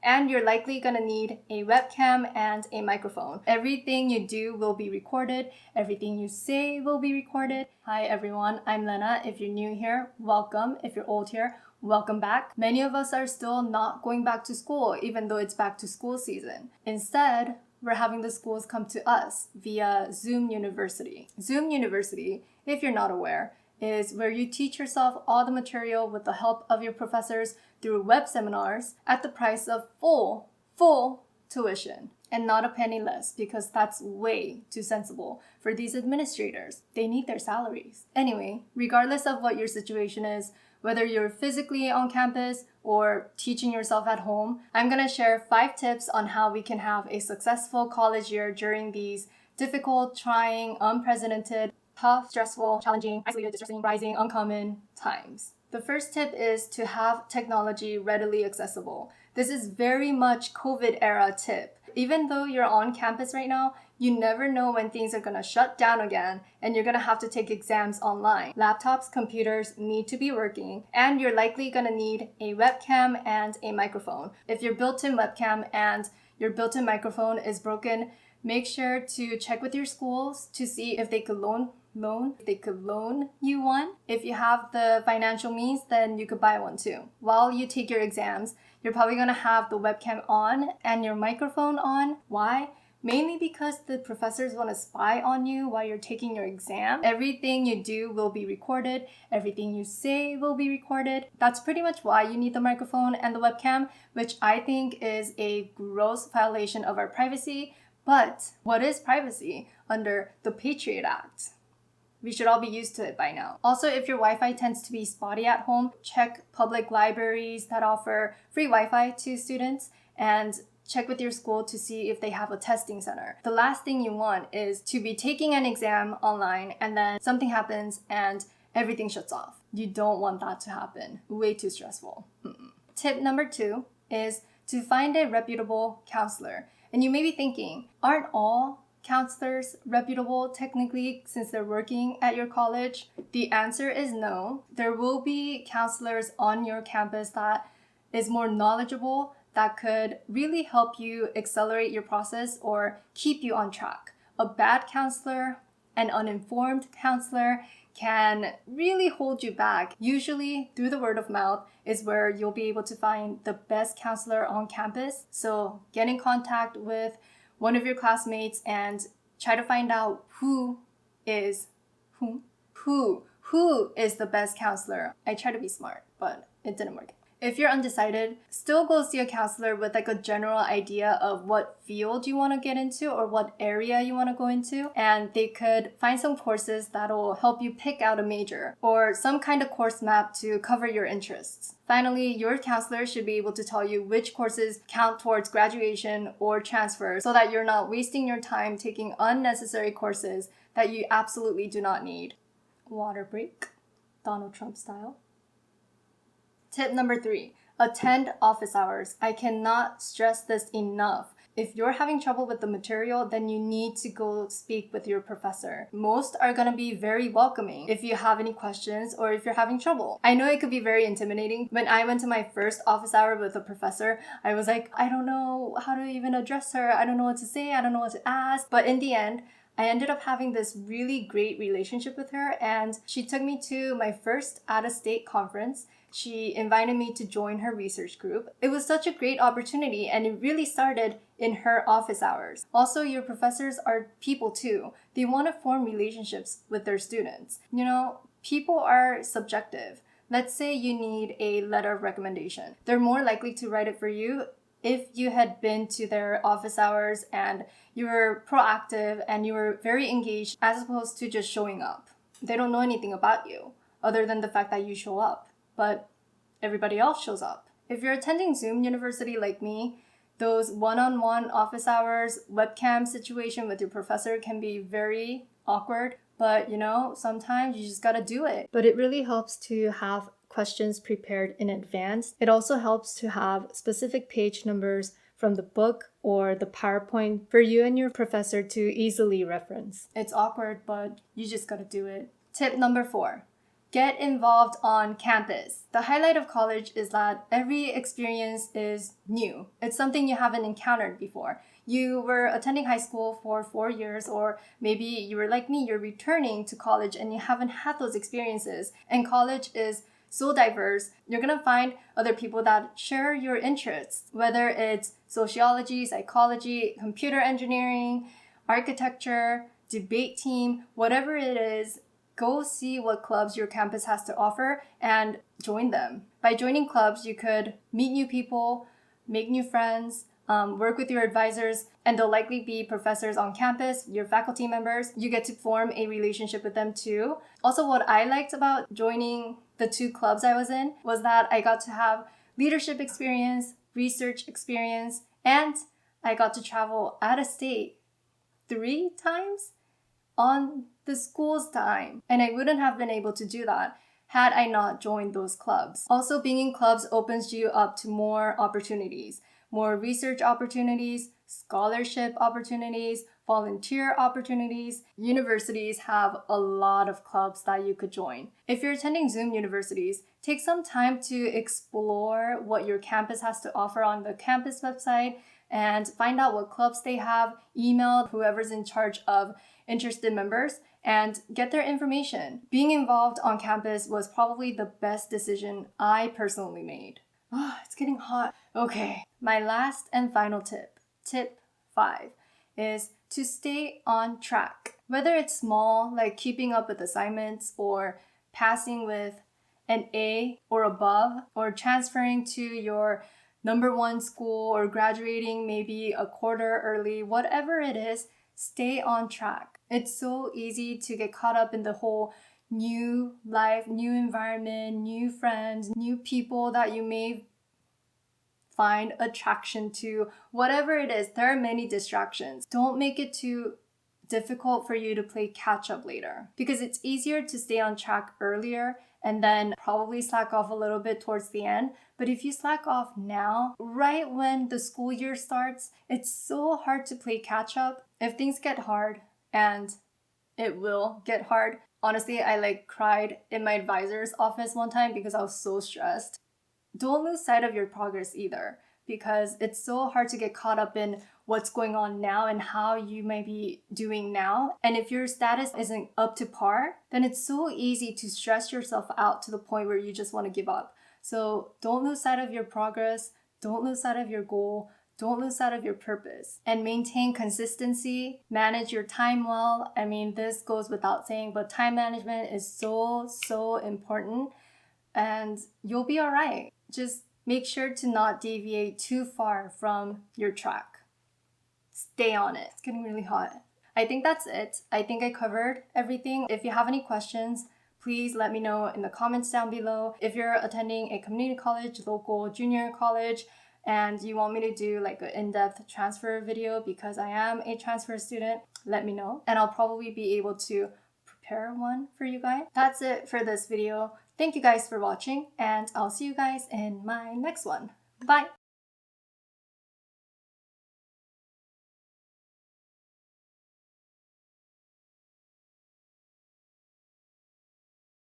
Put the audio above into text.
And you're likely gonna need a webcam and a microphone. Everything you do will be recorded. Everything you say will be recorded. Hi everyone, I'm Lena. If you're new here, welcome. If you're old here, welcome back. Many of us are still not going back to school, even though it's back to school season. Instead, we're having the schools come to us via Zoom University. Zoom University, if you're not aware, is where you teach yourself all the material with the help of your professors through web seminars at the price of full tuition. And not a penny less, because that's way too sensible for these administrators. They need their salaries. Anyway, regardless of what your situation is, whether you're physically on campus or teaching yourself at home, I'm gonna share 5 tips on how we can have a successful college year during these difficult, trying, unprecedented, tough, stressful, challenging, isolated, distressing, rising, uncommon times. The first tip is to have technology readily accessible. This is very much COVID era tip. Even though you're on campus right now, you never know when things are gonna shut down again and you're gonna have to take exams online. Laptops, computers need to be working, and you're likely gonna need a webcam and a microphone. If your built-in webcam and your built-in microphone is broken, make sure to check with your schools to see if they could loan you one. If you have the financial means, then you could buy one too. While you take your exams, you're probably gonna have the webcam on and your microphone on. Why? Mainly because the professors want to spy on you while you're taking your exam. Everything you do will be recorded. Everything you say will be recorded. That's pretty much why you need the microphone and the webcam, which I think is a gross violation of our privacy. But what is privacy under the Patriot Act? We should all be used to it by now. Also, if your Wi-Fi tends to be spotty at home, check public libraries that offer free Wi-Fi to students and check with your school to see if they have a testing center. The last thing you want is to be taking an exam online and then something happens and everything shuts off. You don't want that to happen. Way too stressful. Tip number 2 is to find a reputable counselor. And you may be thinking, aren't all counselors reputable technically since they're working at your college? The answer is no. There will be counselors on your campus that is more knowledgeable, that could really help you accelerate your process or keep you on track. A bad counselor, an uninformed counselor, can really hold you back. Usually through the word of mouth is where you'll be able to find the best counselor on campus. So get in contact with one of your classmates and try to find out who is the best counselor. I try to be smart, but it didn't work. If you're undecided, still go see a counselor with like a general idea of what field you want to get into or what area you want to go into, and they could find some courses that'll help you pick out a major or some kind of course map to cover your interests. Finally, your counselor should be able to tell you which courses count towards graduation or transfer so that you're not wasting your time taking unnecessary courses that you absolutely do not need. Water break, Donald Trump style. Tip number 3, attend office hours. I cannot stress this enough. If you're having trouble with the material, then you need to go speak with your professor. Most are going to be very welcoming if you have any questions or if you're having trouble. I know it could be very intimidating. When I went to my first office hour with a professor, I was like, I don't know how to even address her. I don't know what to say. I don't know what to ask. But in the end, I ended up having this really great relationship with her, and she took me to my first out-of-state conference. She invited me to join her research group. It was such a great opportunity, and it really started in her office hours. Also, your professors are people too. They want to form relationships with their students. You know, people are subjective. Let's say you need a letter of recommendation. They're more likely to write it for you if you had been to their office hours and you were proactive and you were very engaged as opposed to just showing up. They don't know anything about you other than the fact that you show up, but everybody else shows up. If you're attending Zoom University like me, those one-on-one office hours, webcam situation with your professor can be very awkward, but you know, sometimes you just gotta do it. But it really helps to have questions prepared in advance. It also helps to have specific page numbers from the book or the PowerPoint for you and your professor to easily reference. It's awkward, but you just gotta do it. Tip number 4, Get involved on campus. The highlight of college is that every experience is new. It's something you haven't encountered before. You were attending high school for 4 years, or maybe you were like me, you're returning to college and you haven't had those experiences. And college is so diverse. You're gonna find other people that share your interests, whether it's sociology, psychology, computer engineering, architecture, debate team, whatever it is. Go see what clubs your campus has to offer and join them. By joining clubs, you could meet new people, make new friends, work with your advisors, and they'll likely be professors on campus, your faculty members. You get to form a relationship with them too. Also, what I liked about joining the 2 clubs I was in was that I got to have leadership experience, research experience, and I got to travel out of state 3 times on the school's time. And I wouldn't have been able to do that had I not joined those clubs. Also, being in clubs opens you up to more opportunities, more research opportunities, scholarship opportunities, volunteer opportunities. Universities have a lot of clubs that you could join. If you're attending Zoom universities, take some time to explore what your campus has to offer on the campus website and find out what clubs they have, email whoever's in charge of interested members, and get their information. Being involved on campus was probably the best decision I personally made. It's getting hot. Okay, my last and final tip, tip 5, is to stay on track. Whether it's small, like keeping up with assignments or passing with an A or above, or transferring to your number 1 school or graduating maybe a quarter early, whatever it is, stay on track. It's so easy to get caught up in the whole new life, new environment, new friends, new people that you may find attraction to, whatever it is. There are many distractions. Don't make it too difficult for you to play catch up later, because it's easier to stay on track earlier and then probably slack off a little bit towards the end. But if you slack off now, right when the school year starts, it's so hard to play catch up. If things get hard, and it will get hard. Honestly, I cried in my advisor's office one time because I was so stressed. Don't lose sight of your progress either, because it's so hard to get caught up in what's going on now and how you may be doing now. And if your status isn't up to par, then it's so easy to stress yourself out to the point where you just want to give up. So don't lose sight of your progress. Don't lose sight of your goal. Don't lose sight of your purpose, and maintain consistency. Manage your time well. I mean, this goes without saying, but time management is so important, and you'll be all right. Just make sure to not deviate too far from your track. Stay on it. It's getting really hot. I think that's it. I think I covered everything. If you have any questions, please let me know in the comments down below. If you're attending a community college, local junior college, and you want me to do an in-depth transfer video because I am a transfer student, let me know. And I'll probably be able to prepare one for you guys. That's it for this video. Thank you guys for watching, and I'll see you guys in my next one. Bye!